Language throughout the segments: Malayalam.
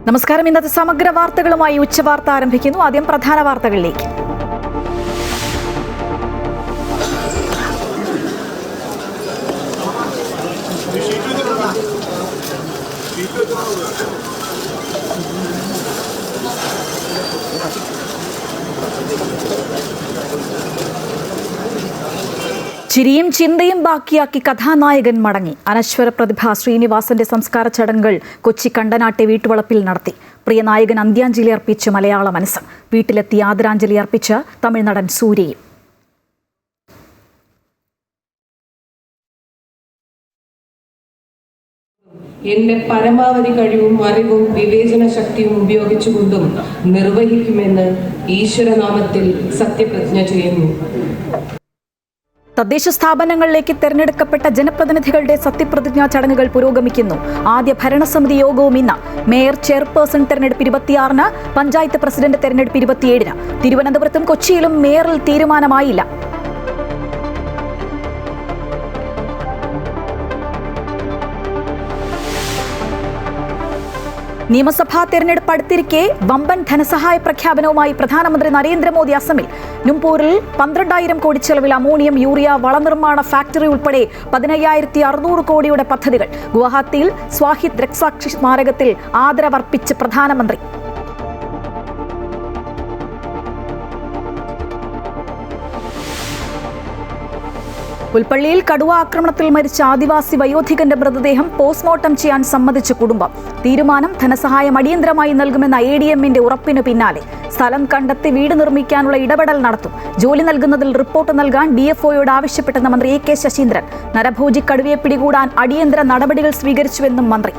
നമസ്കാരം. ഇന്നത്തെ സമഗ്ര വാർത്തകളുമായി ഉച്ചവാർത്ത ആരംഭിക്കുന്നു. ആദ്യം പ്രധാന വാർത്തകളിലേക്ക്. ചിരിയും ചിന്തയും ബാക്കിയാക്കി കഥാനായകൻ മടങ്ങി. അനശ്വര പ്രതിഭ ശ്രീനിവാസന്റെ സംസ്കാര ചടങ്ങുകൾ കൊച്ചി കണ്ടനാട്ടെ വീട്ടുവളപ്പിൽ നടത്തി. പ്രിയ നായകൻ അന്ത്യാഞ്ജലി അർപ്പിച്ച് മലയാള മനസ്സ്. വീട്ടിലെത്തി ആദരാഞ്ജലി അർപ്പിച്ച് തമിഴ്നടൻ സൂര്യയും. എന്റെ പരമാവധി കഴിവും അറിവും വിവേചന ശക്തിയും ഉപയോഗിച്ചുകൊണ്ടും നിർവഹിക്കുമെന്ന് ഈശ്വരനാമത്തിൽ സത്യപ്രതിജ്ഞ ചെയ്യുന്നു. തദ്ദേശ സ്ഥാപനങ്ങളിലേക്ക് തെരഞ്ഞെടുക്കപ്പെട്ട ജനപ്രതിനിധികളുടെ സത്യപ്രതിജ്ഞാ ചടങ്ങുകൾ പുരോഗമിക്കുന്നു. ആദ്യ ഭരണസമിതി യോഗവും ഇന്ന്. മേയർ ചെയർപേഴ്സൺ തെരഞ്ഞെടുപ്പ് 26-ന്, പഞ്ചായത്ത് പ്രസിഡന്റ് തെരഞ്ഞെടുപ്പ് 27-ന്. തിരുവനന്തപുരത്തും കൊച്ചിയിലും മേയറിൽ തീരുമാനമായില്ല. നിയമസഭാ തെരഞ്ഞെടുപ്പ് അടുത്തിരിക്കെ വമ്പൻ ധനസഹായ പ്രഖ്യാപനവുമായി പ്രധാനമന്ത്രി നരേന്ദ്രമോദി അസമിൽ. നുംപൂരിൽ 12,000 കോടി ചെലവിൽ അമോണിയം യൂറിയ വളനിർമ്മാണ ഫാക്ടറി ഉൾപ്പെടെ 15,600 കോടിയുടെ പദ്ധതികൾ. ഗുവാഹത്തിയിൽ സ്വാഹിദ് രക്സാക്ഷി സ്മാരകത്തിൽ ആദരവർപ്പിച്ച് പ്രധാനമന്ത്രി. പുൽപ്പള്ളിയിൽ കടുവ ആക്രമണത്തിൽ മരിച്ച ആദിവാസി വയോധികന്റെ മൃതദേഹം പോസ്റ്റ്മോർട്ടം ചെയ്യാൻ സമ്മതിച്ച കുടുംബം. തീരുമാനം ധനസഹായം അടിയന്തരമായി നൽകുമെന്ന ADM-ന്റെ ഉറപ്പിനു പിന്നാലെ സ്ഥലം കണ്ടെത്തി വീട് നിർമ്മിക്കാനുള്ള ഇടപെടൽ നടത്തും. ജോലി നൽകുന്നതിൽ റിപ്പോർട്ട് നൽകാൻ DFOയോട് ആവശ്യപ്പെട്ടെന്ന മന്ത്രി AK ശശീന്ദ്രൻ. നരഭോജി കടുവയെ പിടികൂടാൻ അടിയന്തര നടപടികൾ സ്വീകരിച്ചുവെന്നും മന്ത്രി.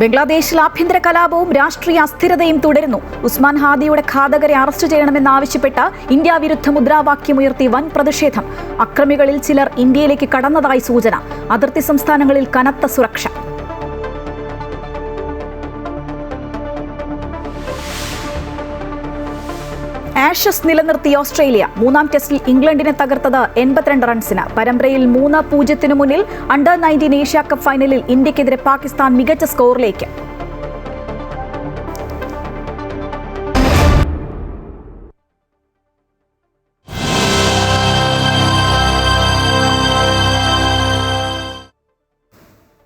ബംഗ്ലാദേശിൽ ആഭ്യന്തര കലാപവും രാഷ്ട്രീയ അസ്ഥിരതയും തുടരുന്നു. ഉസ്മാൻ ഹാദിയുടെ ഘാതകരെ അറസ്റ്റ് ചെയ്യണമെന്നാവശ്യപ്പെട്ട് ഇന്ത്യ വിരുദ്ധ മുദ്രാവാക്യമുയർത്തി വൻ പ്രതിഷേധം. അക്രമികളിൽ ചിലർ ഇന്ത്യയിലേക്ക് കടന്നതായി സൂചന. അതിർത്തി സംസ്ഥാനങ്ങളിൽ കനത്ത സുരക്ഷ. ആഷസ് നിലനിർത്തി ഓസ്ട്രേലിയ. മൂന്നാം ടെസ്റ്റിൽ ഇംഗ്ലണ്ടിനെ തകർത്തത് 82 റൺസിന്. പരമ്പരയിൽ 3-0 മുന്നിൽ. അണ്ടർ-19 ഏഷ്യ കപ്പ് ഫൈനലിൽ ഇന്ത്യക്കെതിരെ പാകിസ്ഥാൻ മികച്ച സ്കോറിലേക്ക്.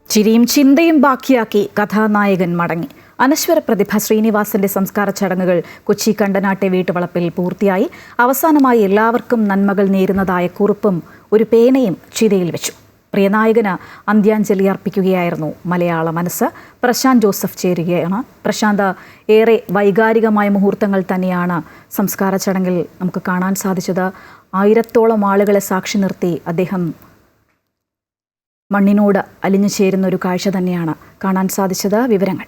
ചിരിയും ചിന്തയും ബാക്കിയാക്കി കഥാനായകൻ മടങ്ങി. അനശ്വര പ്രതിഭ ശ്രീനിവാസന്റെ സംസ്കാര ചടങ്ങുകൾ കൊച്ചി കണ്ടനാട്ടെ വീട്ടുവളപ്പിൽ പൂർത്തിയായി. അവസാനമായി എല്ലാവർക്കും നന്മകൾ നേരുന്നതായ കുറിപ്പും ഒരു പേനയും ചിതയിൽ വെച്ചു. പ്രിയനായകന് അന്ത്യാഞ്ജലി അർപ്പിക്കുകയായിരുന്നു മലയാള മനസ്സ്. പ്രശാന്ത് ജോസഫ് ചേരുകയാണ്. പ്രശാന്ത്, ഏറെ വൈകാരികമായ മുഹൂർത്തങ്ങൾ തന്നെയാണ് സംസ്കാര ചടങ്ങിൽ നമുക്ക് കാണാൻ സാധിച്ചത്. 1000-ഓളം ആളുകളെ സാക്ഷി നിർത്തി അദ്ദേഹം മണ്ണിനോട് അലിഞ്ഞു ചേരുന്ന ഒരു കാഴ്ച തന്നെയാണ് കാണാൻ സാധിച്ചത്. വിവരങ്ങൾ.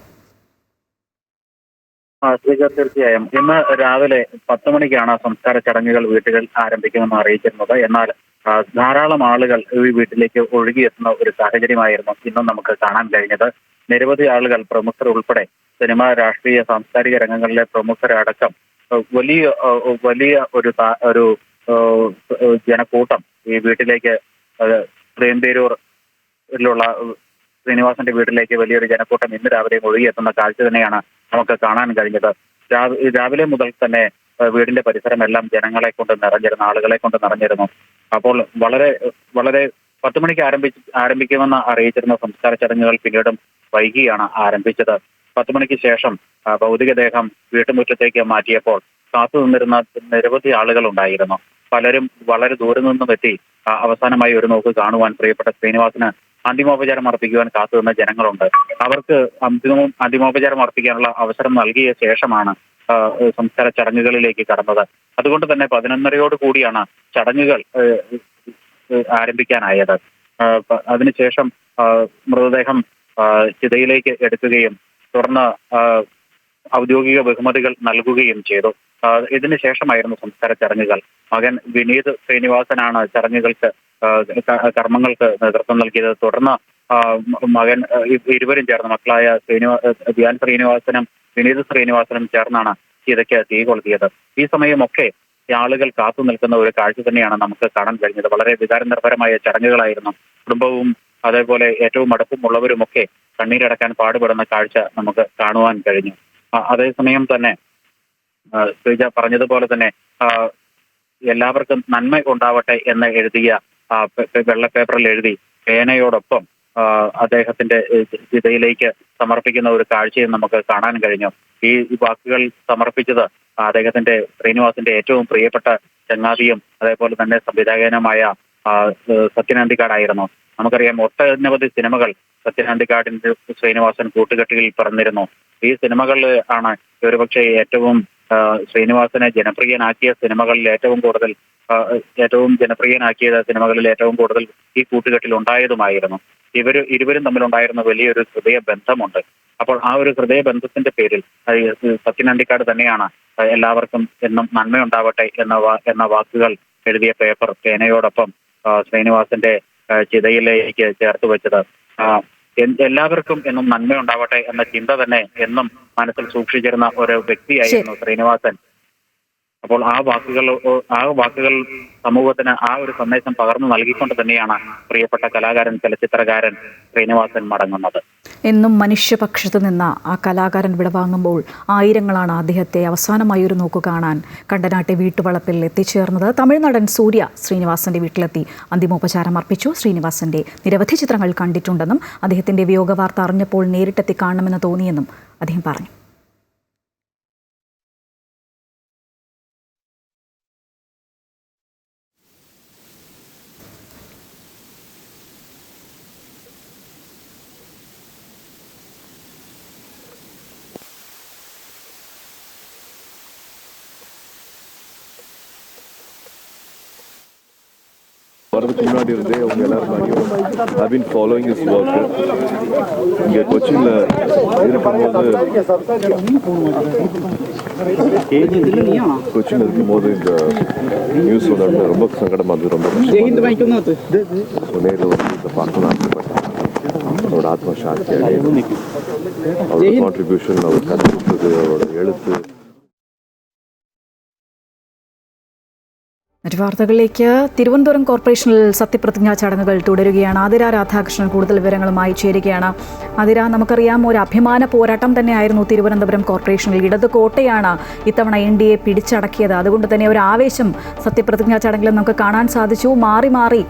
തീർച്ചയായും ഇന്ന് രാവിലെ 10 മണിക്കാണ് സംസ്കാര ചടങ്ങുകൾ വീട്ടുകൾ ആരംഭിക്കുമെന്ന് അറിയിച്ചിരുന്നത്. എന്നാൽ ധാരാളം ആളുകൾ ഈ വീട്ടിലേക്ക് ഒഴുകിയെത്തുന്ന ഒരു സാഹചര്യമായിരുന്നു ഇന്നും നമുക്ക് കാണാൻ കഴിഞ്ഞത്. നിരവധി ആളുകൾ, പ്രമുഖർ ഉൾപ്പെടെ സിനിമ, രാഷ്ട്രീയ, സാംസ്കാരിക രംഗങ്ങളിലെ പ്രമുഖരടക്കം വലിയ ഒരു ജനക്കൂട്ടം ഈ വീട്ടിലേക്ക്, ശ്രീപേരൂരിലുള്ള ശ്രീനിവാസന്റെ വീട്ടിലേക്ക് വലിയൊരു ജനക്കൂട്ടം ഇന്ന് രാവിലെ ഒഴുകിയെത്തുന്ന കാഴ്ച തന്നെയാണ് നമുക്ക് കാണാൻ കഴിഞ്ഞത്. രാവിലെ മുതൽ തന്നെ വീടിന്റെ പരിസരമെല്ലാം ജനങ്ങളെ കൊണ്ട് നിറഞ്ഞിരുന്നു, ആളുകളെ കൊണ്ട് നിറഞ്ഞിരുന്നു. അപ്പോൾ വളരെ 10 മണിക്ക് ആരംഭിക്കുമെന്ന് അറിയിച്ചിരുന്ന സംസ്കാര ചടങ്ങുകൾ പിന്നീടും വൈകിയാണ് ആരംഭിച്ചത്. 10 മണിക്ക് ശേഷം ഭൗതികദേഹം വീട്ടുമുറ്റത്തേക്ക് മാറ്റിയപ്പോൾ കാത്തു നിന്നിരുന്ന നിരവധി ആളുകൾ ഉണ്ടായിരുന്നു. പലരും വളരെ ദൂരെ നിന്നും എത്തി അവസാനമായി ഒരു നോക്ക് കാണുവാൻ പ്രിയപ്പെട്ട ശ്രീനിവാസന് അന്തിമോപചാരം അർപ്പിക്കുവാൻ കാത്തുനിന്ന ജനങ്ങളുണ്ട്. അവർക്ക് അന്തിമോപചാരം അർപ്പിക്കാനുള്ള അവസരം നൽകിയ ശേഷമാണ് സംസ്കാര ചടങ്ങുകളിലേക്ക് കടന്നത്. അതുകൊണ്ട് തന്നെ 11:30 കൂടിയാണ് ചടങ്ങുകൾ ആരംഭിക്കാനായത്. അതിനുശേഷം മൃതദേഹം ചിതയിലേക്ക് എടുക്കുകയും തുടർന്ന് ഔദ്യോഗിക ബഹുമതികൾ നൽകുകയും ചെയ്തു. ഇതിനു ശേഷമായിരുന്നു സംസ്കാര ചടങ്ങുകൾ. മകൻ വിനീത് ശ്രീനിവാസനാണ് കർമ്മങ്ങൾക്ക് നേതൃത്വം നൽകിയത്. തുടർന്ന് മകൻ ഇരുവരും ചേർന്ന്, മക്കളായ ധ്യാൻ ശ്രീനിവാസനും വിനീത് ശ്രീനിവാസനും ചേർന്നാണ് ചിതയ്ക്ക് തീ കൊളുത്തിയത്. ഈ സമയമൊക്കെ ഈ ആളുകൾ കാത്തു നിൽക്കുന്ന ഒരു കാഴ്ച തന്നെയാണ് നമുക്ക് കാണാൻ കഴിഞ്ഞത്. വളരെ വികാരനിർഭരമായ ചടങ്ങുകളായിരുന്നു. കുടുംബവും അതേപോലെ ഏറ്റവും അടുപ്പമുള്ളവരുമൊക്കെ കണ്ണീരടക്കാൻ പാടുപെടുന്ന കാഴ്ച നമുക്ക് കാണുവാൻ കഴിഞ്ഞു. അതേസമയം തന്നെ ശ്രീജ പറഞ്ഞതുപോലെ തന്നെ എല്ലാവർക്കും നന്മ ഉണ്ടാവട്ടെ എന്ന് എഴുതിയ വെള്ള പേപ്പറിൽ എഴുതി പേനയോടൊപ്പം അദ്ദേഹത്തിന്റെ ചിതയിലേക്ക് സമർപ്പിക്കുന്ന ഒരു കാഴ്ചയും നമുക്ക് കാണാൻ കഴിഞ്ഞു. ഈ വാക്കുകൾ സമർപ്പിച്ചത് അദ്ദേഹത്തിന്റെ ശ്രീനിവാസിന്റെ ഏറ്റവും പ്രിയപ്പെട്ട ചങ്ങാതിയും അതേപോലെ തന്നെ സംവിധായകനുമായ സത്യൻ അന്തിക്കാടായിരുന്നു. നമുക്കറിയാം ഒട്ടനവധി സിനിമകൾ സത്യൻ അന്തിക്കാടിന്റെ ശ്രീനിവാസൻ കൂട്ടുകെട്ടിൽ പറഞ്ഞിരുന്നു. ഈ സിനിമകൾ ആണ് ഒരുപക്ഷെ ഏറ്റവും ശ്രീനിവാസനെ ജനപ്രിയനാക്കിയ സിനിമകളിൽ ഏറ്റവും ജനപ്രിയനാക്കിയ സിനിമകളിൽ ഏറ്റവും കൂടുതൽ ഈ കൂട്ടുകെട്ടിൽ ഉണ്ടായതുമായിരുന്നു. ഇരുവരും തമ്മിലുണ്ടായിരുന്ന വലിയൊരു ഹൃദയ ബന്ധമുണ്ട്. അപ്പോൾ ആ ഒരു ഹൃദയ ബന്ധത്തിന്റെ പേരിൽ സത്യൻ അന്തിക്കാട് തന്നെയാണ് എല്ലാവർക്കും എന്നും നന്മയുണ്ടാവട്ടെ എന്ന വാക്കുകൾ എഴുതിയ പേപ്പർ പേനയോടൊപ്പം ശ്രീനിവാസന്റെ ചിതയിലേക്ക് ചേർത്ത് വെച്ചത്. എല്ലാവർക്കും എന്നും നന്മയുണ്ടാവട്ടെ എന്ന ചിന്ത തന്നെ എന്നും മനസ്സിൽ സൂക്ഷിച്ചിരുന്ന ഒരു വ്യക്തിയായിരുന്നു ശ്രീനിവാസൻ. അപ്പോൾ ആ വാക്കുകൾ സമൂഹത്തിന് ആ ഒരു സന്ദേശം പകർന്നു നൽകിക്കൊണ്ട് തന്നെയാണ് പ്രിയപ്പെട്ട കലാകാരൻ ചലച്ചിത്രകാരൻ ശ്രീനിവാസൻ മടങ്ങുന്നത്. എന്നും മനുഷ്യപക്ഷത്ത് നിന്ന ആ കലാകാരൻ വിടവാങ്ങുമ്പോൾ ആയിരങ്ങളാണ് അദ്ദേഹത്തെ അവസാനമായി ഒരു നോക്കു കാണാൻ കണ്ടനാട്ടെ വീട്ടുവളപ്പിൽ എത്തിച്ചേർന്നത്. തമിഴ്നാടൻ സൂര്യ ശ്രീനിവാസന്റെ വീട്ടിലെത്തി അന്തിമോപചാരം അർപ്പിച്ചു. ശ്രീനിവാസന്റെ നിരവധി ചിത്രങ്ങൾ കണ്ടിട്ടുണ്ടെന്നും അദ്ദേഹത്തിന്റെ വിയോഗവാർത്ത അറിഞ്ഞപ്പോൾ നേരിട്ടെത്തി കാണണമെന്ന് തോന്നിയെന്നും അദ്ദേഹം പറഞ്ഞു. முன்னாடி இருந்தே அவங்க எல்லாரும் I've been following his work. இங்கே கொச்சின்ல இருக்கும்போது இந்த நியூஸ் வந்து ரொம்ப சங்கடமா இருந்தது, ரொம்ப நேரில் வந்து இதை பார்க்கணும் ஆசைப்பட்டேன். அவரோட ஆத்மா சாட்சி அவரோட கான்ட்ரிபியூஷன், அவர் கற்றுக்கிறது, அவரோட எழுத்து. മറ്റു വാർത്തകളിലേക്ക്. തിരുവനന്തപുരം കോർപ്പറേഷനിൽ സത്യപ്രതിജ്ഞാ ചടങ്ങുകൾ തുടരുകയാണ്. ആതിര രാധാകൃഷ്ണൻ കൂടുതൽ വിവരങ്ങളുമായി ചേരുകയാണ്. ആതിര, നമുക്കറിയാം ഒരു അഭിമാന പോരാട്ടം തന്നെയായിരുന്നു തിരുവനന്തപുരം കോർപ്പറേഷനിൽ. ഇടത് കോട്ടയാണ് ഇത്തവണ NDA പിടിച്ചടക്കിയത്. അതുകൊണ്ട് തന്നെ ഒരു ആവേശം സത്യപ്രതിജ്ഞാ ചടങ്ങിൽ നമുക്ക് കാണാൻ സാധിച്ചു. മാറി മാറി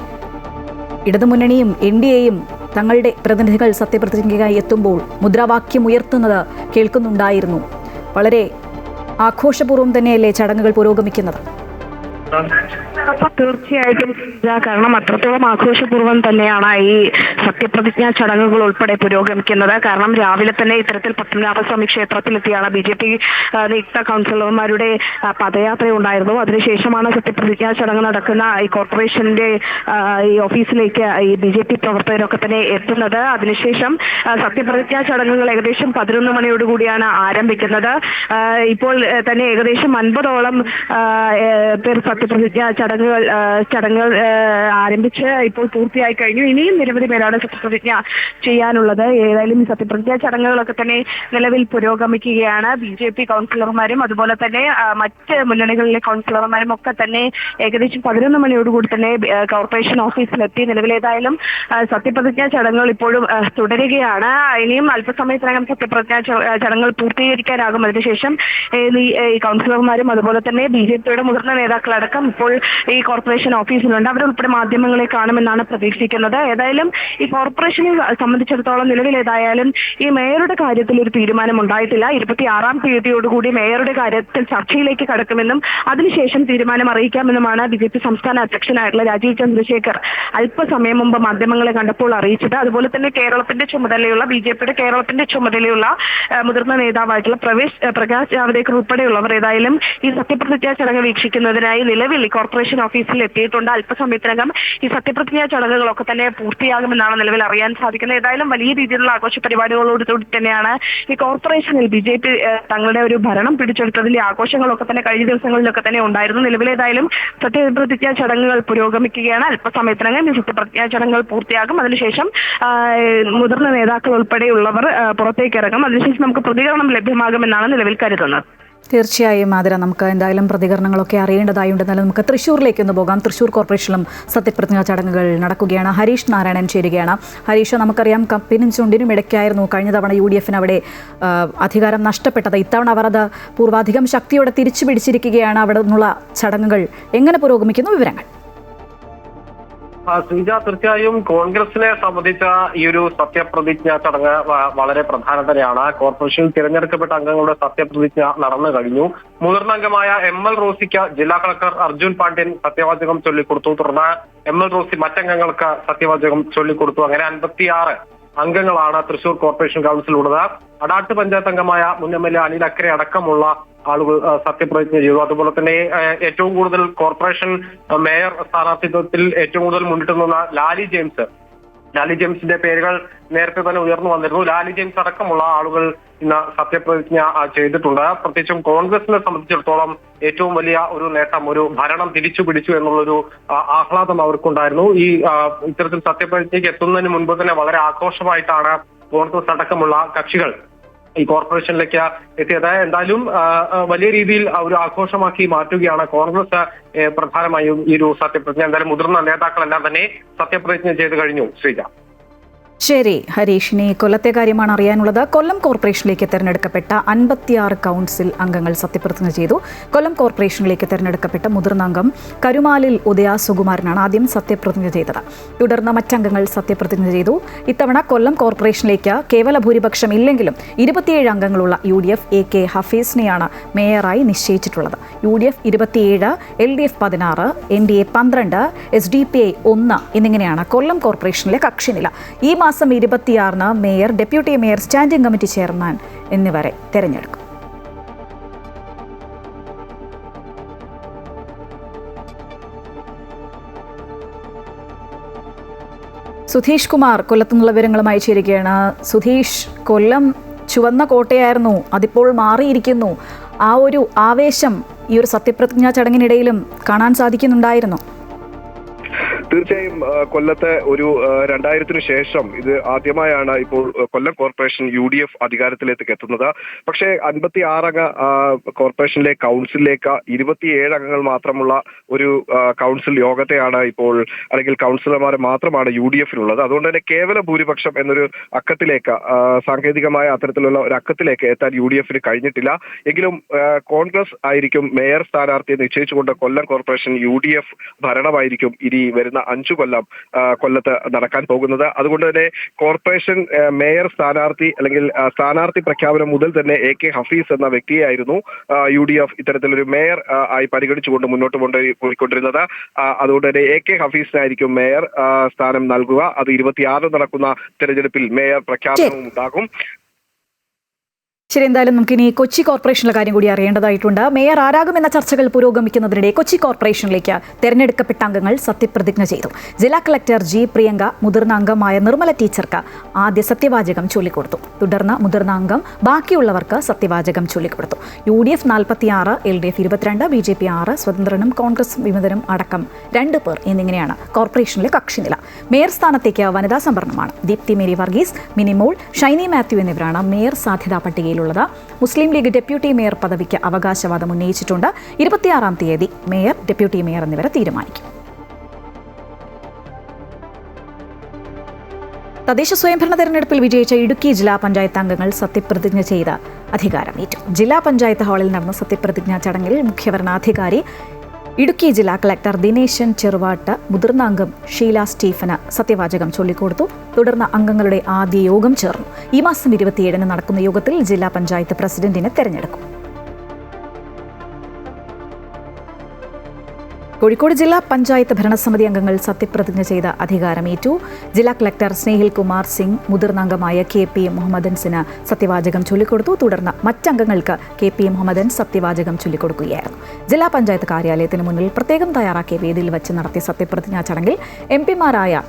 ഇടതുമുന്നണിയും NDAയും തങ്ങളുടെ പ്രതിനിധികൾ സത്യപ്രതിജ്ഞയ്ക്കായി എത്തുമ്പോൾ മുദ്രാവാക്യം ഉയർത്തുന്നത് കേൾക്കുന്നുണ്ടായിരുന്നു. വളരെ ആഘോഷപൂർവ്വം തന്നെയല്ലേ ചടങ്ങുകൾ പുരോഗമിക്കുന്നത്? തീർച്ചയായിട്ടും, കാരണം അത്രത്തോളം ആഘോഷപൂർവ്വം തന്നെയാണ് ഈ സത്യപ്രതിജ്ഞാ ചടങ്ങുകൾ ഉൾപ്പെടെ പുരോഗമിക്കുന്നത്. കാരണം രാവിലെ തന്നെ ഇത്തരത്തിൽ പത്മനാഭസ്വാമി ക്ഷേത്രത്തിലെത്തിയാണ് BJP നിയുക്ത കൗൺസിലർമാരുടെ പദയാത്ര ഉണ്ടായിരുന്നു. അതിനുശേഷമാണ് സത്യപ്രതിജ്ഞാ ചടങ്ങ് നടക്കുന്ന ഈ കോർപ്പറേഷന്റെ ഈ ഓഫീസിലേക്ക് ഈ BJP പ്രവർത്തകരൊക്കെ തന്നെ എത്തുന്നത്. അതിനുശേഷം സത്യപ്രതിജ്ഞാ ചടങ്ങുകൾ ഏകദേശം 11 മണിയോടുകൂടിയാണ് ആരംഭിക്കുന്നത്. ഇപ്പോൾ തന്നെ ഏകദേശം 50ഓളം പേർ സത്യപ്രതിജ്ഞാ ചടങ്ങുകൾ ആരംഭിച്ച് ഇപ്പോൾ പൂർത്തിയായി കഴിഞ്ഞു. ഇനിയും നിരവധി പേരാണ് സത്യപ്രതിജ്ഞ ചെയ്യാനുള്ളത്. ഏതായാലും ഈ സത്യപ്രതിജ്ഞാ ചടങ്ങുകളൊക്കെ തന്നെ നിലവിൽ പുരോഗമിക്കുകയാണ്. BJP കൗൺസിലർമാരും അതുപോലെ തന്നെ മറ്റ് മുന്നണികളിലെ കൗൺസിലർമാരും ഒക്കെ തന്നെ ഏകദേശം 11 മണിയോടുകൂടി തന്നെ കോർപ്പറേഷൻ ഓഫീസിലെത്തി. നിലവിലേതായാലും സത്യപ്രതിജ്ഞാ ചടങ്ങുകൾ ഇപ്പോഴും തുടരുകയാണ്. ഇനിയും അല്പസമയത്തിനകം സത്യപ്രതിജ്ഞാ ചടങ്ങുകൾ പൂർത്തീകരിക്കാനാകും. അതിനുശേഷം ഈ കൗൺസിലർമാരും അതുപോലെ തന്നെ BJPയുടെ മുതിർന്ന നേതാക്കളടക്കം ഇപ്പോൾ ഈ കോർപ്പറേഷൻ ഓഫീസിലുണ്ട്. അവരുൾപ്പെടെ മാധ്യമങ്ങളെ കാണുമെന്നാണ് പ്രതീക്ഷിക്കുന്നത്. ഏതായാലും ഈ കോർപ്പറേഷനെ സംബന്ധിച്ചിടത്തോളം നിലവിലേതായാലും ഈ മേയറുടെ കാര്യത്തിൽ ഒരു തീരുമാനം ഉണ്ടായിട്ടില്ല. 26-ാം തീയതിയോടുകൂടി മേയറുടെ കാര്യത്തിൽ ചർച്ചയിലേക്ക് കടക്കുമെന്നും അതിനുശേഷം തീരുമാനം അറിയിക്കാമെന്നുമാണ് BJP സംസ്ഥാന അധ്യക്ഷനായിട്ടുള്ള രാജീവ് ചന്ദ്രശേഖർ അല്പസമയം മുമ്പ് മാധ്യമങ്ങളെ കണ്ടപ്പോൾ അറിയിച്ചത്. അതുപോലെ തന്നെ BJPയുടെ കേരളത്തിന്റെ ചുമതലയുള്ള മുതിർന്ന നേതാവായിട്ടുള്ള പ്രകാശ് ജാവ്ദേക്കർ ഉൾപ്പെടെയുള്ളവർ ഏതായാലും ഈ സത്യപ്രതിജ്ഞാ ചടങ്ങ് വീക്ഷിക്കുന്നതിനായി നിലവിൽ കോർപ്പറേഷൻ ഓഫീസിൽ എത്തിയിട്ടുണ്ട്. അല്പസമയത്തിനകം ഈ സത്യപ്രതിജ്ഞാ ചടങ്ങുകളൊക്കെ തന്നെ പൂർത്തിയാകുമെന്നാണ് നിലവിൽ അറിയാൻ സാധിക്കുന്നത്. ഏതായാലും വലിയ രീതിയിലുള്ള ആഘോഷ പരിപാടികളോടുകൂടി തന്നെയാണ് ഈ കോർപ്പറേഷനിൽ BJP തങ്ങളുടെ ഒരു ഭരണം പിടിച്ചെടുത്തതിന്റെ ആഘോഷങ്ങളൊക്കെ തന്നെ കഴിഞ്ഞ ദിവസങ്ങളിലൊക്കെ തന്നെ ഉണ്ടായിരുന്നു. നിലവിലേതായാലും സത്യപ്രതിജ്ഞാ ചടങ്ങുകൾ പുരോഗമിക്കുകയാണ്. അല്പസമയത്തിനകം ഈ സത്യപ്രതിജ്ഞാ ചടങ്ങുകൾ പൂർത്തിയാകും. അതിനുശേഷം മുതിർന്ന നേതാക്കൾ ഉൾപ്പെടെയുള്ളവർ പുറത്തേക്ക് ഇറങ്ങും. അതിനുശേഷം നമുക്ക് പ്രതികരണം ലഭ്യമാകുമെന്നാണ് നിലവിൽ കരുതുന്നത്. തീർച്ചയായും ആതിര, നമുക്ക് എന്തായാലും പ്രതികരണങ്ങളൊക്കെ അറിയേണ്ടതായുണ്ട്. എന്നാലും നമുക്ക് തൃശ്ശൂരിലേക്ക് ഒന്ന് പോകാം. തൃശ്ശൂർ കോർപ്പറേഷനിലും സത്യപ്രതിജ്ഞാ ചടങ്ങുകൾ നടക്കുകയാണ്. ഹരീഷ് നാരായണൻ ചേരുകയാണ്. ഹരീഷ്, നമുക്കറിയാം കപ്പിനും ചുണ്ടിനും ഇടയ്ക്കായിരുന്നു കഴിഞ്ഞ തവണ UDF അവിടെ അധികാരം നഷ്ടപ്പെട്ടത്. ഇത്തവണ അവർ അത് പൂർവാധികം ശക്തിയോടെ തിരിച്ചു പിടിച്ചിരിക്കുകയാണ്. അവിടെ നിന്നുള്ള ചടങ്ങുകൾ എങ്ങനെ പുരോഗമിക്കുന്നു? വിവരങ്ങൾ. ശ്രീജ, തീർച്ചയായും കോൺഗ്രസിനെ സംബന്ധിച്ച ഈ ഒരു സത്യപ്രതിജ്ഞ ചടങ്ങ് വളരെ പ്രധാനം തന്നെയാണ്. കോർപ്പറേഷനിൽ തിരഞ്ഞെടുക്കപ്പെട്ട അംഗങ്ങളുടെ സത്യപ്രതിജ്ഞ നടന്നു കഴിഞ്ഞു. മുതിർന്ന അംഗമായ ML റോസിക്ക് ജില്ലാ കളക്ടർ അർജുൻ പാണ്ഡ്യൻ സത്യവാചകം ചൊല്ലിക്കൊടുത്തു. തുടർന്ന് ML റോസി മറ്റംഗങ്ങൾക്ക് സത്യവാചകം ചൊല്ലിക്കൊടുത്തു. അങ്ങനെ 56 അംഗങ്ങളാണ് തൃശൂർ കോർപ്പറേഷൻ കൗൺസിലുള്ളത്. അടാട്ട് പഞ്ചായത്ത് അംഗമായ മുൻ MLA അനിൽ അക്കരെ അടക്കമുള്ള ആളുകൾ സത്യപ്രതിജ്ഞ ചെയ്തു. അതുപോലെ തന്നെ ഏറ്റവും കൂടുതൽ കോർപ്പറേഷൻ മേയർ സ്ഥാനാർത്ഥിത്വത്തിൽ ഏറ്റവും കൂടുതൽ മുന്നിട്ട് നിന്ന ലാലി ജെയിംസിന്റെ പേരുകൾ നേരത്തെ തന്നെ ഉയർന്നു വന്നിരുന്നു. ലാലി ജെയിംസ് അടക്കമുള്ള ആളുകൾ ഇന്ന് സത്യപ്രതിജ്ഞ ചെയ്തിട്ടുണ്ട്. പ്രത്യേകിച്ചും കോൺഗ്രസിനെ സംബന്ധിച്ചിടത്തോളം ഏറ്റവും വലിയ ഒരു നേട്ടം, ഒരു ഭരണം തിരിച്ചു പിടിച്ചു എന്നുള്ളൊരു ആഹ്ലാദം അവർക്കുണ്ടായിരുന്നു. ഈ ഇത്തരത്തിൽ സത്യപ്രതിജ്ഞയ്ക്ക് എത്തുന്നതിന് മുൻപ് തന്നെ വളരെ ആഘോഷമായിട്ടാണ് കോൺഗ്രസ് അടക്കമുള്ള കക്ഷികൾ ഈ കോർപ്പറേഷനിലേക്ക് എത്തിയത്. എന്തായാലും വലിയ രീതിയിൽ ഒരു ആഘോഷമാക്കി മാറ്റുകയാണ് കോൺഗ്രസ് പ്രധാനമായും ഈ ഒരു സത്യപ്രതിജ്ഞ. എന്തായാലും മുതിർന്ന നേതാക്കളെല്ലാം തന്നെ സത്യപ്രതിജ്ഞ ചെയ്ത് കഴിഞ്ഞു. ശ്രീജ. ശരി ഹരീഷിനി, കൊല്ലത്തെ കാര്യമാണ് അറിയാനുള്ളത്. കൊല്ലം കോർപ്പറേഷനിലേക്ക് തെരഞ്ഞെടുക്കപ്പെട്ട 56 കൗൺസിൽ അംഗങ്ങൾ സത്യപ്രതിജ്ഞ ചെയ്തു. കൊല്ലം കോർപ്പറേഷനിലേക്ക് തെരഞ്ഞെടുക്കപ്പെട്ട മുതിർന്ന അംഗം കരുമാലിൽ ഉദയ സുകുമാരനാണ് ആദ്യം സത്യപ്രതിജ്ഞ ചെയ്തത്. തുടർന്ന് മറ്റംഗങ്ങൾ സത്യപ്രതിജ്ഞ ചെയ്തു. ഇത്തവണ കൊല്ലം കോർപ്പറേഷനിലേക്ക് കേവല ഭൂരിപക്ഷം ഇല്ലെങ്കിലും 27 അംഗങ്ങളുള്ള UDF AK ഹഫീസിനെയാണ് മേയറായി നിശ്ചയിച്ചിട്ടുള്ളത്. UDF 27, LDF 16, NDA 12, SDPI 1 എന്നിങ്ങനെയാണ് കൊല്ലം കോർപ്പറേഷനിലെ കക്ഷിനില. ഈ മാസം 26-ന് mayor, deputy mayor, standing committee chairman എന്നിവരെ തെരഞ്ഞെടുക്കും. സുധീഷ് കുമാർ കൊല്ലത്തുനിന്നുള്ള വിവരങ്ങളുമായി ചേരുകയാണ്. സുധീഷ്, കൊല്ലം ചുവന്ന കോട്ടയായിരുന്നു, അതിപ്പോൾ മാറിയിരിക്കുന്നു. ആ ഒരു ആവേശം ഈ ഒരു സത്യപ്രതിജ്ഞാ ചടങ്ങിനിടയിലും കാണാൻ സാധിക്കുന്നുണ്ടായിരുന്നു. തീർച്ചയായും കൊല്ലത്തെ ഒരു 2000-ന് ശേഷം ഇത് ആദ്യമായാണ് ഇപ്പോൾ കൊല്ലം കോർപ്പറേഷൻ UDF അധികാരത്തിലേക്ക് എത്തുന്നത്. പക്ഷേ 56 അംഗ കോർപ്പറേഷനിലെ കൗൺസിലിലേക്ക് 27 അംഗങ്ങൾ മാത്രമുള്ള ഒരു കൗൺസിൽ യോഗത്തെയാണ് ഇപ്പോൾ, അല്ലെങ്കിൽ കൗൺസിലർമാരെ മാത്രമാണ് UDFിനുള്ളത്. അതുകൊണ്ട് തന്നെ കേവല ഭൂരിപക്ഷം എന്നൊരു അക്കത്തിലേക്ക്, സാങ്കേതികമായ അത്തരത്തിലുള്ള ഒരു അക്കത്തിലേക്ക് എത്താൻ UDFിന് കഴിഞ്ഞിട്ടില്ല. എങ്കിലും കോൺഗ്രസ് ആയിരിക്കും മേയർ സ്ഥാനാർത്ഥിയെ നിശ്ചയിച്ചുകൊണ്ട് കൊല്ലം കോർപ്പറേഷൻ UDF ഭരണമായിരിക്കും ഇനി വരുന്ന 5 കൊല്ലം കൊല്ലത്ത് നടക്കാൻ പോകുന്നത്. അതുകൊണ്ട് തന്നെ കോർപ്പറേഷൻ മേയർ സ്ഥാനാർത്ഥി, അല്ലെങ്കിൽ സ്ഥാനാർത്ഥി പ്രഖ്യാപനം മുതൽ തന്നെ AK ഹഫീസ് എന്ന വ്യക്തിയായിരുന്നു UDF ഇത്തരത്തിലൊരു മേയർ ആയി പരിഗണിച്ചുകൊണ്ട് മുന്നോട്ട് പോയിക്കൊണ്ടിരുന്നത്. അതുകൊണ്ട് തന്നെ AK ഹഫീസിനായിരിക്കും മേയർ സ്ഥാനം നൽകുക. അത് 26 നടക്കുന്ന തെരഞ്ഞെടുപ്പിൽ മേയർ പ്രഖ്യാപനവും ഉണ്ടാകും. ശരി, എന്തായാലും നമുക്കിനി കൊച്ചി കോർപ്പറേഷനിലെ കാര്യം കൂടി അറിയേണ്ടതായിട്ടുണ്ട്. മേയർ ആരാകുമെന്ന ചർച്ചകൾ പുരോഗമിക്കുന്നതിനിടെ കൊച്ചി കോർപ്പറേഷനിലേക്ക് തെരഞ്ഞെടുക്കപ്പെട്ട അംഗങ്ങൾ സത്യപ്രതിജ്ഞ ചെയ്തു. ജില്ലാ കളക്ടർ G പ്രിയങ്ക മുതിർന്ന അംഗമായ നിർമ്മല ടീച്ചർക്ക് ആദ്യ സത്യവാചകം ചൊല്ലിക്കൊടുത്തു. തുടർന്ന് മുതിർന്ന അംഗം ബാക്കിയുള്ളവർക്ക് സത്യവാചകം ചൊല്ലിക്കൊടുത്തു. UDF 46, LDF 22, BJP 6, സ്വതന്ത്രനും കോൺഗ്രസ് വിമതനും അടക്കം 2 പേർ എന്നിങ്ങനെയാണ് കോർപ്പറേഷനിലെ കക്ഷിനില. മേയർ സ്ഥാനത്തേക്ക് വനിതാ സംവരണമാണ്. ദീപ്തി മേരി വർഗീസ്, മിനിമോൾ, ഷൈനി മാത്യു എന്നിവരാണ് മേയർ സാധ്യതാ പട്ടികയിൽ. മുസ്ലിം ലീഗ് ഡെപ്യൂട്ടി മേയർ പദവിക്ക് അവകാശവാദം ഉന്നയിച്ചിട്ടുണ്ട്. 26-ാം തീയതി മേയർ, ഡെപ്യൂട്ടി മേയർ എന്നിവരെ തീരുമാനിക്കും. തദ്ദേശ സ്വയംഭരണ തെരഞ്ഞെടുപ്പിൽ വിജയിച്ച ഇടുക്കി ജില്ലാ പഞ്ചായത്ത് അംഗങ്ങൾ സത്യപ്രതിജ്ഞ ചെയ്ത് അധികാരമേറ്റു. ജില്ലാ പഞ്ചായത്ത് ഹാളിൽ നടന്ന സത്യപ്രതിജ്ഞാ ചടങ്ങിൽ മുഖ്യവരണാധികാരി ഇടുക്കി ജില്ലാ കളക്ടർ ദിനേശൻ ചെറുവാട്ട് മുതിർന്ന അംഗം ഷീല സ്റ്റീഫന് സത്യവാചകം ചൊല്ലിക്കൊടുത്തു. തുടർന്ന് അംഗങ്ങളുടെ ആദ്യ യോഗം ചേർന്നു. ഈ മാസം 27-ന് നടക്കുന്ന യോഗത്തിൽ ജില്ലാ പഞ്ചായത്ത് പ്രസിഡന്റിനെ തെരഞ്ഞെടുക്കും. കോഴിക്കോട് ജില്ലാ പഞ്ചായത്ത് ഭരണസമിതി അംഗങ്ങൾ സത്യപ്രതിജ്ഞ ചെയ്ത് അധികാരമേറ്റു. ജില്ലാ കളക്ടർ സ്നേഹിൽ കുമാർ സിംഗ് മുതിർന്ന അംഗമായ KP മുഹമ്മദൻസിന് സത്യവാചകം ചൊല്ലിക്കൊടുത്തു. തുടർന്ന് മറ്റംഗങ്ങൾക്ക് KP മുഹമ്മദൻ സത്യവാചകം ചൊല്ലിക്കൊടുക്കുകയായിരുന്നു. ജില്ലാ പഞ്ചായത്ത് കാര്യാലയത്തിന് മുന്നിൽ പ്രത്യേകം തയ്യാറാക്കിയ വേദിയിൽ വെച്ച് നടത്തിയ സത്യപ്രതിജ്ഞാ ചടങ്ങിൽ MP-മാരായ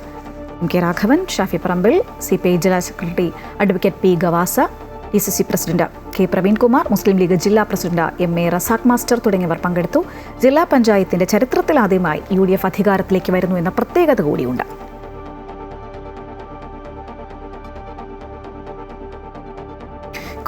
MK രാഘവൻ, ഷാഫി പറമ്പിൽ, CPI ജില്ലാ secretary advocate P Gavasa, DCC president K Praveenkumar, Muslim League ജില്ലാ പ്രസിഡന്റ് MA റസാഖ് മാസ്റ്റർ തുടങ്ങിയവർ പങ്കെടുത്തു. ജില്ലാ പഞ്ചായത്തിന്റെ ചരിത്രത്തിലാദ്യമായി UDF അധികാരത്തിലേക്ക് വരുന്നു എന്ന പ്രത്യേകത കൂടിയുണ്ട്.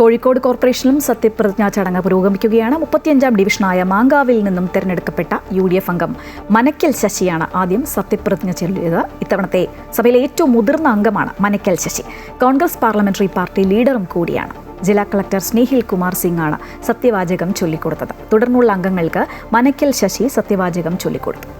കോഴിക്കോട് കോർപ്പറേഷനിലും സത്യപ്രതിജ്ഞാ ചടങ്ങ് പുരോഗമിക്കുകയാണ്. 35-ാം ഡിവിഷനായ മാങ്കാവിൽ നിന്നും തെരഞ്ഞെടുക്കപ്പെട്ട UDF അംഗം മനക്കൽ ശശിയാണ് ആദ്യം സത്യപ്രതിജ്ഞ ചൊല്ലിയത്. ഇത്തവണത്തെ സഭയിലെ ഏറ്റവും മുതിർന്ന അംഗമാണ് മനക്കൽ ശശി. കോൺഗ്രസ് പാർലമെന്ററി പാർട്ടി ലീഡറും കൂടിയാണ്. ജില്ലാ കളക്ടർ സ്നേഹിൽ കുമാർ സിംഗ് ആണ് സത്യവാചകം ചൊല്ലിക്കൊടുത്തത്. തുടർന്നുള്ള അംഗങ്ങൾക്ക് മനക്കൽ ശശി സത്യവാചകം ചൊല്ലിക്കൊടുത്തു.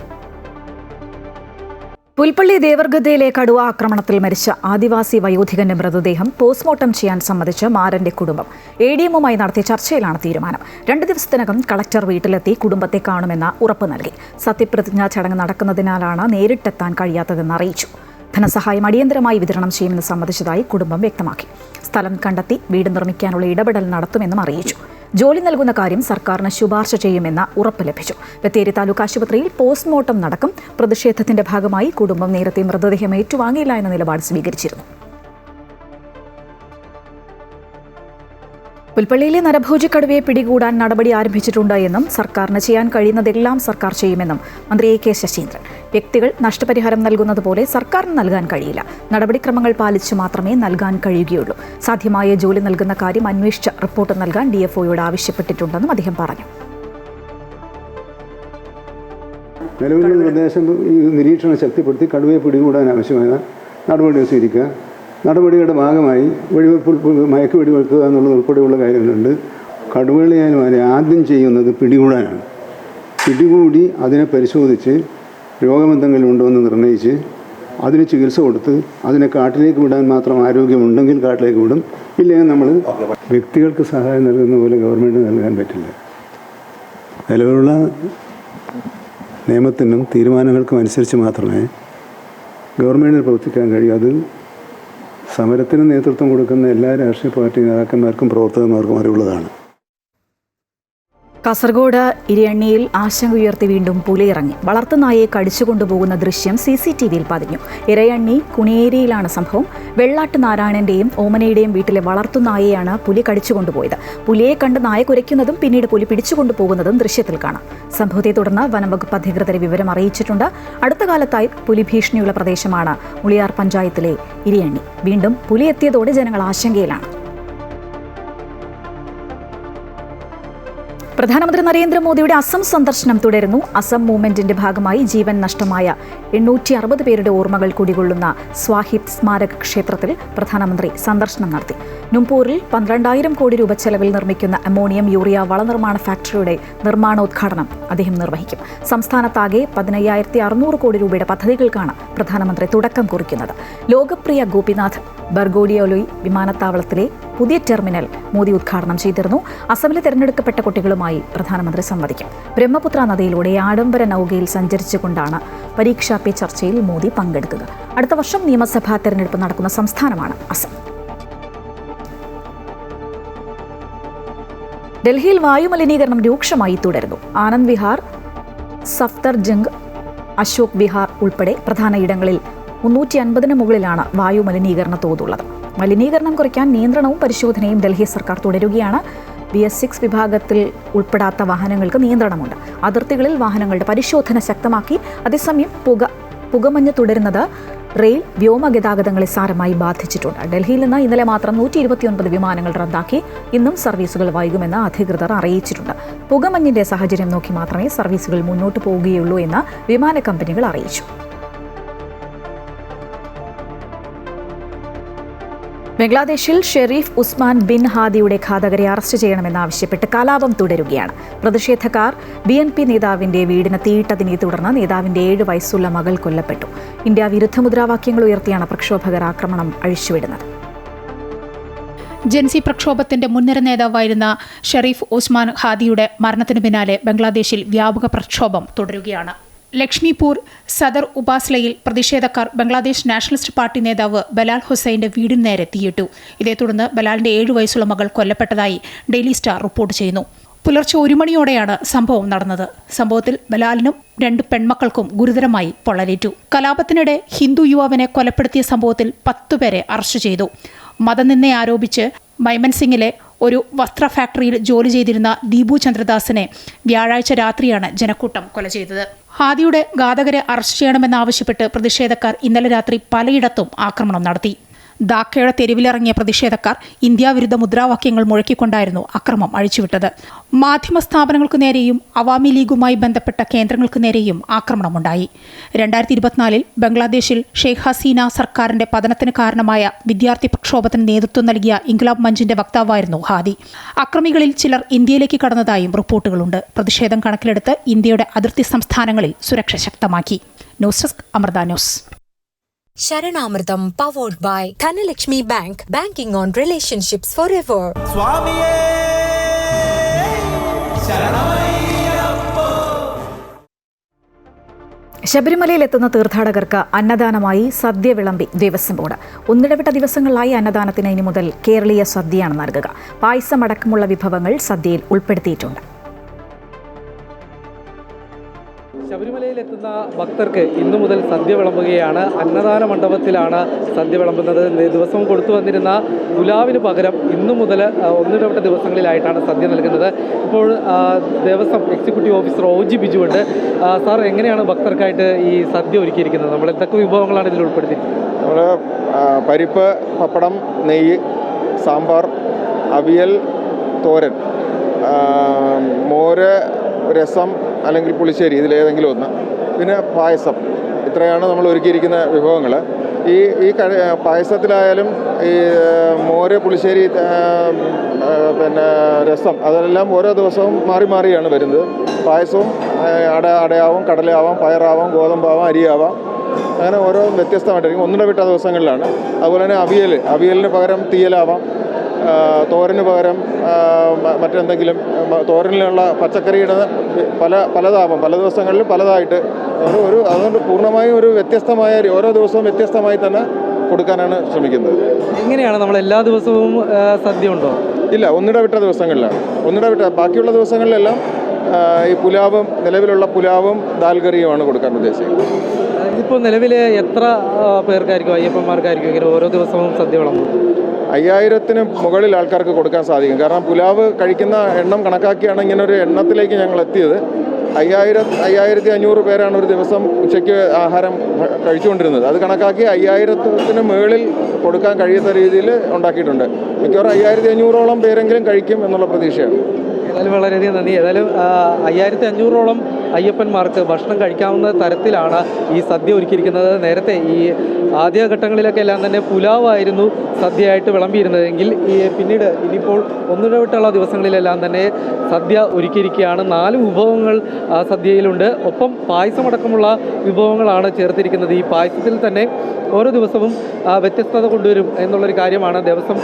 പുൽപ്പള്ളി ദേവർഗദ്ദയിലെ കടുവ ആക്രമണത്തിൽ മരിച്ച ആദിവാസി വയോധികന്റെ മൃതദേഹം പോസ്റ്റ്മോർട്ടം ചെയ്യാൻ സമ്മതിച്ച് മാരന്റെ കുടുംബം ADMുമായി നടത്തിയ ചർച്ചയിലാണ് തീരുമാനം. 2 ദിവസത്തിനകം കളക്ടർ വീട്ടിലെത്തി കുടുംബത്തെ കാണുമെന്ന ഉറപ്പ് നൽകി. സത്യപ്രതിജ്ഞാ ചടങ്ങ് നടക്കുന്നതിനാലാണ് നേരിട്ടെത്താൻ കഴിയാത്തതെന്ന് അറിയിച്ചു. ധനസഹായം അടിയന്തരമായി വിതരണം ചെയ്യുമെന്ന് സമ്മതിച്ചതായി കുടുംബം വ്യക്തമാക്കി. സ്ഥലം കണ്ടെത്തി വീട് നിർമ്മിക്കാനുള്ള ഇടപെടൽ നടത്തുമെന്നും അറിയിച്ചു. ജോലി നൽകുന്ന കാര്യം സർക്കാരിന് ശുപാർശ ചെയ്യുമെന്ന ഉറപ്പ് ലഭിച്ചു. ബത്തേരി താലൂക്ക് ആശുപത്രിയിൽ പോസ്റ്റ്മോർട്ടം നടക്കും. പ്രതിഷേധത്തിന്റെ ഭാഗമായി കുടുംബം നേരത്തെ മൃതദേഹം ഏറ്റുവാങ്ങിയില്ല എന്ന നിലപാട് സ്വീകരിച്ചിരുന്നു. പുൽപ്പള്ളിയിലെ നരഭോജി കടുവയെ പിടികൂടാൻ നടപടി ആരംഭിച്ചിട്ടുണ്ട് എന്നും സർക്കാരിന് ചെയ്യാൻ കഴിയുന്നതെല്ലാം സർക്കാർ ചെയ്യുമെന്നും മന്ത്രി AK ശശീന്ദ്രൻ. വ്യക്തികൾ നഷ്ടപരിഹാരം നൽകുന്നതുപോലെ സർക്കാരിന് നൽകാൻ കഴിയില്ല. നടപടിക്രമങ്ങൾ പാലിച്ചു മാത്രമേ നൽകാൻ കഴിയുകയുള്ളൂ. സാധ്യമായ ജോലി നൽകുന്ന കാര്യം അന്വേഷിച്ച് റിപ്പോർട്ട് നൽകാൻ DFOയോട് ആവശ്യപ്പെട്ടിട്ടുണ്ടെന്നും അദ്ദേഹം പറഞ്ഞു. നിലവിലുള്ള നിർദ്ദേശം നിരീക്ഷണം ശക്തിപ്പെടുത്തി കടുവയെ പിടികൂടാൻ ആവശ്യമായ നടപടികൾ സ്വീകരിക്കുക. നടപടിയുടെ ഭാഗമായി മയക്ക് വെടിവെക്കുക എന്നുള്ളത് ഉൾപ്പെടെയുള്ള കാര്യങ്ങളുണ്ട്. കടുവകളെയാലും അതിനെ ആദ്യം ചെയ്യുന്നത് പിടികൂടാനാണ്. പിടികൂടി അതിനെ പരിശോധിച്ച് രോഗമെന്തെങ്കിലും ഉണ്ടോ എന്ന് നിർണ്ണയിച്ച് അതിന് ചികിത്സ കൊടുത്ത് അതിനെ കാട്ടിലേക്ക് വിടാൻ മാത്രം ആരോഗ്യമുണ്ടെങ്കിൽ കാട്ടിലേക്ക് വിടും. ഇല്ലെങ്കിൽ നമ്മൾ വ്യക്തികൾക്ക് സഹായം നൽകുന്ന പോലെ ഗവൺമെൻറ് നൽകാൻ പറ്റില്ല. നിലവിലുള്ള നിയമത്തിനും തീരുമാനങ്ങൾക്കും അനുസരിച്ച് മാത്രമേ ഗവൺമെൻറ്റിന് പ്രവർത്തിക്കാൻ കഴിയൂ. അത് സമരത്തിന് നേതൃത്വം കൊടുക്കുന്ന എല്ലാ രാഷ്ട്രീയ പാർട്ടി നേതാക്കന്മാർക്കും പ്രവർത്തകന്മാർക്കും അറിവുള്ളതാണ്. കാസർഗോഡ് ഇരിയണ്ണിയിൽ ആശങ്ക ഉയർത്തി വീണ്ടും പുലിയിറങ്ങി. വളർത്തുനായയെ കടിച്ചുകൊണ്ടുപോകുന്ന ദൃശ്യം CCTVയിൽ പതിഞ്ഞു. ഇരയണ്ണി കുണിയേരിയിലാണ് സംഭവം. വെള്ളാട്ട് നാരായണന്റെയും ഓമനയുടെയും വീട്ടിലെ വളർത്തുനായയാണ് പുലി കടിച്ചുകൊണ്ടുപോയത്. പുലിയെ കണ്ട് നായ കുരയ്ക്കുന്നതും പിന്നീട് പുലി പിടിച്ചുകൊണ്ടുപോകുന്നതും ദൃശ്യത്തിൽ കാണാം. സംഭവത്തെ തുടർന്ന് വനംവകുപ്പ് അധികൃതരെ വിവരം അറിയിച്ചിട്ടുണ്ട്. അടുത്ത കാലത്തായി പുലി ഭീഷണിയുള്ള പ്രദേശമാണ് ഉളിയാർ പഞ്ചായത്തിലെ ഇരിയണ്ണി. വീണ്ടും പുലി എത്തിയതോടെ ജനങ്ങൾ ആശങ്കയിലാണ്. പ്രധാനമന്ത്രി നരേന്ദ്രമോദിയുടെ അസം സന്ദർശനം തുടരുന്നു. അസം മൂവ്മെന്റിന്റെ ഭാഗമായി ജീവൻ നഷ്ടമായ 860 പേരുടെ ഓർമ്മകൾ കുടികൊള്ളുന്ന സ്വാഹിബ് സ്മാരക ക്ഷേത്രത്തിൽ പ്രധാനമന്ത്രി സന്ദർശനം നടത്തി. നുംപൂരിൽ 12,000 കോടി രൂപ ചെലവിൽ നിർമ്മിക്കുന്ന അമോണിയം യൂറിയ വളനിർമ്മാണ ഫാക്ടറിയുടെ നിർമ്മാണോദ്ഘാടനം അദ്ദേഹം നിർവഹിക്കും. സംസ്ഥാനത്താകെ 15,600 കോടി രൂപയുടെ പദ്ധതികൾക്കാണ് പ്രധാനമന്ത്രി തുടക്കം കുറിക്കുന്നത്. ലോകപ്രിയ ഗോപിനാഥ് ബർഗോഡിയോലോയ് വിമാനത്താവളത്തിലെ പുതിയ ടെർമിനൽ മോദി ഉദ്ഘാടനം ചെയ്തിരുന്നു. അസമിലെ തെരഞ്ഞെടുക്കപ്പെട്ട കുട്ടികളുമായി പ്രധാനമന്ത്രി സംവദിക്കും. ബ്രഹ്മപുത്ര നദിയിലൂടെ ആഡംബര നൌകയിൽ സഞ്ചരിച്ചുകൊണ്ടാണ് പരീക്ഷാ പേ ചർച്ചയിൽ മോദി പങ്കെടുക്കുക. അടുത്ത വർഷം നിയമസഭാ തെരഞ്ഞെടുപ്പ് നടക്കുന്ന സംസ്ഥാനമാണ് അസം. ഡൽഹിയിൽ വായുമലിനീകരണം രൂക്ഷമായി തുടരുന്നു. ആനന്ദ് വിഹാർ, സഫ്ദർജംഗ്, അശോക് വിഹാർ ഉൾപ്പെടെ പ്രധാന ഇടങ്ങളിൽ 350-ന് മുകളിലാണ് വായു മലിനീകരണ തോതുള്ളത്. മലിനീകരണം കുറയ്ക്കാൻ നിയന്ത്രണവും പരിശോധനയും ഡൽഹി സർക്കാർ തുടരുകയാണ്. BS6 വിഭാഗത്തിൽ ഉൾപ്പെടാത്ത വാഹനങ്ങൾക്ക് നിയന്ത്രണമുണ്ട്. അതിർത്തികളിൽ വാഹനങ്ങളുടെ പരിശോധന ശക്തമാക്കി. അതേസമയം പുകമഞ്ഞ് തുടരുന്നത് റെയിൽ, വ്യോമ ഗതാഗതങ്ങളെ സാരമായി ബാധിച്ചിട്ടുണ്ട്. ഡൽഹിയിൽ നിന്ന് ഇന്നലെ മാത്രം 129 വിമാനങ്ങൾ റദ്ദാക്കി. ഇന്നും സർവീസുകൾ വൈകുമെന്ന് അധികൃതർ അറിയിച്ചിട്ടുണ്ട്. പുകമഞ്ഞിന്റെ സാഹചര്യം നോക്കി മാത്രമേ സർവീസുകൾ മുന്നോട്ട് പോവുകയുള്ളൂ എന്ന് വിമാന കമ്പനികൾ അറിയിച്ചു. ബംഗ്ലാദേശിൽ ഷെരീഫ് ഉസ്മാൻ ബിൻ ഹാദിയുടെ ഘാതകരെ അറസ്റ്റ് ചെയ്യണമെന്നാവശ്യപ്പെട്ട് കലാപം തുടരുകയാണ്. പ്രതിഷേധക്കാർ BNP നേതാവിന്റെ വീടിന് തീയിട്ടതിനെ തുടർന്ന് നേതാവിന്റെ 7 വയസ്സുള്ള മകൾ കൊല്ലപ്പെട്ടു. ഇന്ത്യ വിരുദ്ധ മുദ്രാവാക്യങ്ങൾ ഉയർത്തിയാണ് പ്രക്ഷോഭകർ ആക്രമണം അഴിച്ചുവിടുന്നത്. ജൻസി പ്രക്ഷോഭത്തിന്റെ മുൻനിര നേതാവായിരുന്ന ഷെരീഫ് ഉസ്മാൻ ഹാദിയുടെ മരണത്തിനു പിന്നാലെ ബംഗ്ലാദേശിൽ വ്യാപക പ്രക്ഷോഭം തുടരുകയാണ്. ലക്ഷ്മിപൂർ സദർ ഉപാസ്ലയിൽ പ്രതിഷേധക്കാർ ബംഗ്ലാദേശ് നാഷണലിസ്റ്റ് പാർട്ടി നേതാവ് ബലാൽ ഹുസൈന്റെ വീടിന് നേരെ തീയിട്ടു. ഇതേ തുടർന്ന് ബലാലിന്റെ 7 വയസ്സുള്ള മകൾ കൊല്ലപ്പെട്ടതായി ഡെയിലി സ്റ്റാർ റിപ്പോർട്ട് ചെയ്യുന്നു. പുലർച്ചെ 1 മണിയോടെയാണ് സംഭവം നടന്നത്. സംഭവത്തിൽ ബലാലിനും 2 പെൺമക്കൾക്കും ഗുരുതരമായി പൊള്ളലേറ്റു. കലാപത്തിനിടെ ഹിന്ദു യുവാവിനെ കൊലപ്പെടുത്തിയ സംഭവത്തിൽ 10 പേരെ അറസ്റ്റ് ചെയ്തു. മതനിന്ദയെ ആരോപിച്ച് മൈമൻസിംഗിലെ ഒരു വസ്ത്ര ഫാക്ടറിയിൽ ജോലി ചെയ്തിരുന്ന ദീപു ചന്ദ്രദാസിനെ വ്യാഴാഴ്ച രാത്രിയാണ് ജനക്കൂട്ടം കൊല ചെയ്തത്. ഹാദിയുടെ ഘാതകരെ അറസ്റ്റ് ചെയ്യണമെന്നാവശ്യപ്പെട്ട് പ്രതിഷേധക്കാർ ഇന്നലെ രാത്രി പലയിടത്തും ആക്രമണം നടത്തി. ധാക്കയുടെ തെരുവിലിറങ്ങിയ പ്രതിഷേധക്കാർ ഇന്ത്യ വിരുദ്ധ മുദ്രാവാക്യങ്ങൾ മുഴക്കിക്കൊണ്ടായിരുന്നു അക്രമം അഴിച്ചുവിട്ടത്. മാധ്യമ സ്ഥാപനങ്ങൾക്കു നേരെയും അവാമി ലീഗുമായി ബന്ധപ്പെട്ട കേന്ദ്രങ്ങൾക്ക് നേരെയും ആക്രമണമുണ്ടായി. 2024 ബംഗ്ലാദേശിൽ ഷെയ്ഖ് ഹസീന സർക്കാരിന്റെ പതനത്തിന് കാരണമായ വിദ്യാർത്ഥി പ്രക്ഷോഭത്തിന് നേതൃത്വം നൽകിയ ഇൻക്ലാബ് മഞ്ചിന്റെ വക്താവായിരുന്നു ഹാദി. അക്രമികളിൽ ചിലർ ഇന്ത്യയിലേക്ക് കടന്നതായും റിപ്പോർട്ടുകളുണ്ട്. പ്രതിഷേധം കണക്കിലെടുത്ത് ഇന്ത്യയുടെ അതിർത്തി സംസ്ഥാനങ്ങളിൽ സുരക്ഷ ശക്തമാക്കി. News desk Amrita news. Sharanamritam powered by Dhanalakshmi Bank. Banking on relationships forever. Swamiye Sharanamaiyyappa. ശബരിമലയിലെത്തുന്ന തീർത്ഥാടകർക്ക് അന്നദാനമായി സദ്യ വിളമ്പി ദേവസ്വം ബോർഡ്. ഒന്നിടവിട്ട ദിവസങ്ങളിലായി അന്നദാനത്തിന് ഇനി മുതൽ കേരളീയ സദ്യയാണ് നൽകുക. പായസമടക്കമുള്ള വിഭവങ്ങൾ സദ്യയിൽ ഉൾപ്പെടുത്തിയിട്ടുണ്ട്. ശബരിമലയിലെത്തുന്ന ഭക്തർക്ക് ഇന്നു മുതൽ സദ്യ വിളമ്പുകയാണ്. അന്നദാന മണ്ഡപത്തിലാണ് സദ്യ വിളമ്പുന്നത്. ദിവസവും കൊടുത്തു വന്നിരുന്ന പുലാവിന് പകരം ഇന്നു മുതൽ ഒന്നിടവിട്ട ദിവസങ്ങളിലായിട്ടാണ് സദ്യ നൽകുന്നത്. ഇപ്പോൾ Devaswom executive officer OG Biju ഉണ്ട്. സാർ, എങ്ങനെയാണ് ഭക്തർക്കായിട്ട് ഈ സദ്യ ഒരുക്കിയിരിക്കുന്നത്? നമ്മൾ എന്തൊക്കെ വിഭവങ്ങളാണ് ഇതിൽ ഉൾപ്പെടുത്തിയിരിക്കുന്നത്? നമ്മൾ പരിപ്പ്, പപ്പടം, നെയ്യ്, സാമ്പാർ, അവിയൽ, തോരൻ, മോര്, രസം അല്ലെങ്കിൽ പുളിശ്ശേരി, ഇതിലേതെങ്കിലും ഒന്ന്, പിന്നെ പായസം. ഇത്രയാണ് നമ്മൾ ഒരുക്കിയിരിക്കുന്ന വിഭവങ്ങൾ. ഈ പായസത്തിലായാലും ഈ മോര്, പുളിശ്ശേരി, പിന്നെ രസം, അതെല്ലാം ഓരോ ദിവസവും മാറി മാറിയാണ് വരുന്നത്. പായസവും അടയാവാം, കടലയാവാം, പയറാവാം, ഗോതമ്പാവാം, അരിയാവാം, അങ്ങനെ ഓരോ വ്യത്യസ്തമായിട്ടായിരിക്കും ഒന്നിടവിട്ട ദിവസങ്ങളിലാണ്. അതുപോലെ തന്നെ അവിയലിന് പകരം തീയലാവാം, തോരന് പകരം മറ്റെന്തെങ്കിലും, തോരനിലുള്ള പച്ചക്കറിയുടെ പലതാവാം, പല ദിവസങ്ങളിൽ പലതായിട്ട് അതുകൊണ്ട് പൂർണ്ണമായും ഒരു വ്യത്യസ്തമായ ഓരോ ദിവസവും വ്യത്യസ്തമായി തന്നെ കൊടുക്കാനാണ് ശ്രമിക്കുന്നത്. എങ്ങനെയാണ് നമ്മൾ എല്ലാ ദിവസവും സദ്യ ഉണ്ടോ? ഇല്ല, ഒന്നിടവിട്ട ദിവസങ്ങളിലാണ്. ബാക്കിയുള്ള ദിവസങ്ങളിലെല്ലാം ഈ പുലാവും, നിലവിലുള്ള പുലാവും ദാൽകറിയുമാണ് കൊടുക്കാൻ ഉദ്ദേശിക്കുന്നത്. ഇപ്പോൾ നിലവിൽ എത്ര പേർക്കായിരിക്കും, അയ്യപ്പന്മാർക്കായിരിക്കും ഇങ്ങനെ ഓരോ ദിവസവും സദ്യ വിളമ്പുന്നത്? 5000-ന് മുകളിൽ ആൾക്കാർക്ക് കൊടുക്കാൻ സാധിക്കും. കാരണം പുലാവ് കഴിക്കുന്ന എണ്ണം കണക്കാക്കിയാണ് ഇങ്ങനെ ഒരു എണ്ണത്തിലേക്ക് ഞങ്ങൾ എത്തിയത്. 5500 പേരാണ് ഒരു ദിവസം ഉച്ചയ്ക്ക് ആഹാരം കഴിച്ചുകൊണ്ടിരുന്നത്. അത് കണക്കാക്കി 5000-ന് മുകളിൽ കൊടുക്കാൻ കഴിയുന്ന രീതിയിൽ ഉണ്ടാക്കിയിട്ടുണ്ട്. മിക്കവാറും 5500-ഓളം പേരെങ്കിലും കഴിക്കും എന്നുള്ള പ്രതീക്ഷയാണ്. ഏതായാലും വളരെയധികം നന്ദി. ഏതായാലും 5500-ഓളം അയ്യപ്പന്മാർക്ക് ഭക്ഷണം കഴിക്കാവുന്ന തരത്തിലാണ് ഈ സദ്യ ഒരുക്കിയിരിക്കുന്നത്. നേരത്തെ ഈ ആദ്യഘട്ടങ്ങളിലൊക്കെ എല്ലാം തന്നെ പുലാവായിരുന്നു സദ്യയായിട്ട് വിളമ്പിയിരുന്നതെങ്കിൽ പിന്നീട് ഇനിയിപ്പോൾ ഒന്നിടവിട്ടുള്ള ദിവസങ്ങളിലെല്ലാം തന്നെ സദ്യ ഒരുക്കിയിരിക്കുകയാണ്. 4 വിഭവങ്ങൾ സദ്യയിലുണ്ട്. ഒപ്പം പായസമടക്കമുള്ള വിഭവങ്ങളാണ് ചേർത്തിരിക്കുന്നത്. ഈ പായസത്തിൽ തന്നെ ഓരോ ദിവസവും വ്യത്യസ്തത കൊണ്ടുവരും എന്നുള്ളൊരു കാര്യമാണ് ദേവസ്വം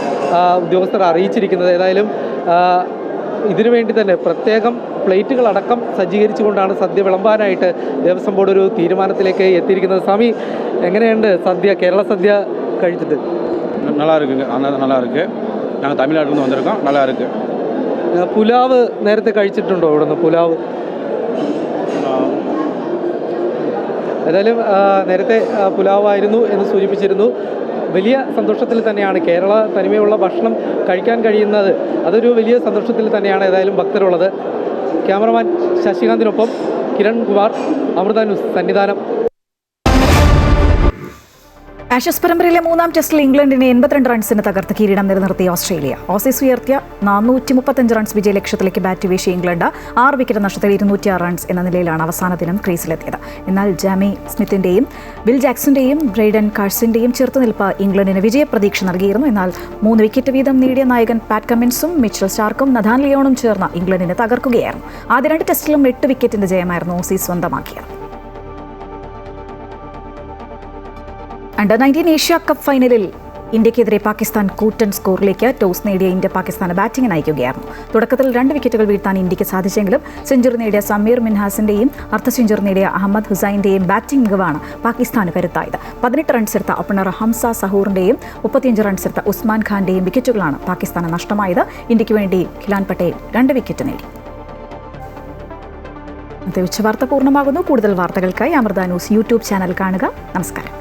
ഉദ്യോഗസ്ഥർ അറിയിച്ചിരിക്കുന്നത്. ഏതായാലും ഇതിനുവേണ്ടി തന്നെ പ്രത്യേകം പ്ലേറ്റുകളടക്കം സജ്ജീകരിച്ചുകൊണ്ടാണ് സദ്യ വിളമ്പാനായിട്ട് ദേവസ്വം ബോർഡ് ഒരു തീരുമാനത്തിലേക്ക് എത്തിയിരിക്കുന്നത്. സ്വാമി, എങ്ങനെയുണ്ട് സദ്യ, കേരള സദ്യ കഴിച്ചിട്ട്? நல்லா இருக்குங்க, நல்லா இருக்கு. நாங்கள் தமிழ்நாட்டிலேருந்து வந்திருக்கோம், நல்லா இருக்கு. പുലാവ് നേരത്തെ കഴിച്ചിട്ടുണ്ടോ ഇവിടുന്ന്? പുലാവ് ഏതായാലും നേരത്തെ പുലാവായിരുന്നു എന്ന് സൂചിപ്പിച്ചിരുന്നു. വലിയ സന്തോഷത്തിൽ തന്നെയാണ് കേരള തനിമയുള്ള ഭക്ഷണം കഴിക്കാൻ കഴിയുന്നത്. അതൊരു വലിയ സന്തോഷത്തിൽ തന്നെയാണ് ഏതായാലും ഭക്തരുള്ളത്. ക്യാമറമാൻ ശശികാന്തിനൊപ്പം കിരൺ കുമാർ, അമൃത ന്യൂസ്, സന്നിധാനം. ആഷസ് പരമ്പരയിലെ 3ാം ടെസ്റ്റിൽ ഇംഗ്ലണ്ടിനെ 82 റൺസിന് തകർത്ത് കിരീടം നിലനിർത്തിയ ഓസ്ട്രേലിയ. ഓസീസ് ഉയർത്തിയ 435 റൺസ് വിജയലക്ഷ്യത്തിലേക്ക് ബാറ്റ് വീശിയ ഇംഗ്ലണ്ട് 6 വിക്കറ്റ് നഷ്ടത്തിൽ 206 റൺസ് എന്ന നിലയിലാണ് അവസാന ദിനം ക്രീസിലെത്തിയത്. എന്നാൽ ജാമി സ്മിത്തിന്റെയും വിൽ ജാക്സന്റെയും ബ്രെയ്ഡൻ കാഴ്സിന്റെയും ചെറുത്തുനിൽപ്പ് ഇംഗ്ലണ്ടിന് വിജയപ്രതീക്ഷ നൽകിയിരുന്നു. എന്നാൽ 3 വിക്കറ്റ് വീതം നേടിയ നായകൻ പാറ്റ് കമ്മിൻസും മിച്ചൽ സ്റ്റാർക്കും നഥാൻ ലിയോണും ചേർന്ന് ഇംഗ്ലണ്ടിനെ തകർക്കുകയായിരുന്നു. ആദ്യ 2 ടെസ്റ്റിലും 8 വിക്കറ്റിന്റെ ജയമായിരുന്നു ഓസീസ് സ്വന്തമാക്കിയത്. അണ്ടർ-19 ഏഷ്യ കപ്പ് ഫൈനലിൽ ഇന്ത്യക്കെതിരെ പാകിസ്ഥാൻ കൂറ്റൻ സ്കോറിലേക്ക് ടോസ് നേടിയ ഇന്ത്യ പാകിസ്ഥാന് ബാറ്റിംഗിന് അയക്കുകയായിരുന്നു. തുടക്കത്തിൽ 2 വിക്കറ്റുകൾ വീഴ്ത്താൻ ഇന്ത്യക്ക് സാധിച്ചെങ്കിലും സെഞ്ചുറി നേടിയ സമീർ മിൻഹാസിന്റെയും അർദ്ധ സെഞ്ചുറി നേടിയ അഹമ്മദ് ഹുസൈന്റെയും ബാറ്റിംഗ് മികവാണ് പാകിസ്ഥാന് കരുത്തായത്. 18 റൺസ് എടുത്ത ഓപ്പണർ ഹംസ സഹൂറിന്റെയും 35 റൺസ് എടുത്ത ഉസ്മാൻ ഖാന്റെയും വിക്കറ്റുകളാണ് പാകിസ്ഥാന് നഷ്ടമായത്. ഇന്ത്യക്ക് വേണ്ടി ഖിലാൻ പട്ടേൽ 2 വിക്കറ്റ് നേടി. ഉച്ചവാർത്ത പൂർണ്ണമാകുന്നു. കൂടുതൽ വാർത്തകൾക്കായി അമൃത ന്യൂസ് യൂട്യൂബ് ചാനൽ കാണുക. നമസ്കാരം.